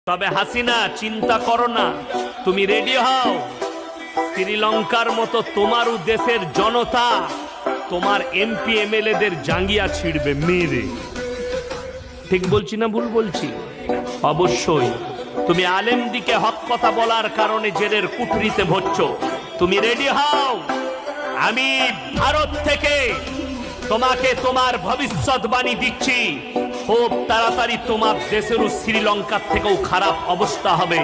তবে হাসিনা চিন্তা করো না, তুমি রেডি হও। শ্রীলঙ্কার মতো তোমারও দেশের জনতা তোমার এমপি এমএলএদের জাঙ্গিয়া ছিড়বে মেরে। ঠিক বলছি না ভুল বলছি? অবশ্যই। তুমি আলেম দিকে হক কথা বলার কারণে জেলের কুঠরিতে ভরছ। তুমি রেডি হও। আমি ভারত থেকে তোমাকে তোমার ভবিষ্যৎবাণী দিচ্ছি, খুব তাড়াতাড়ি তোমার দেশেরও শ্রীলঙ্কার থেকেও খারাপ অবস্থা হবে।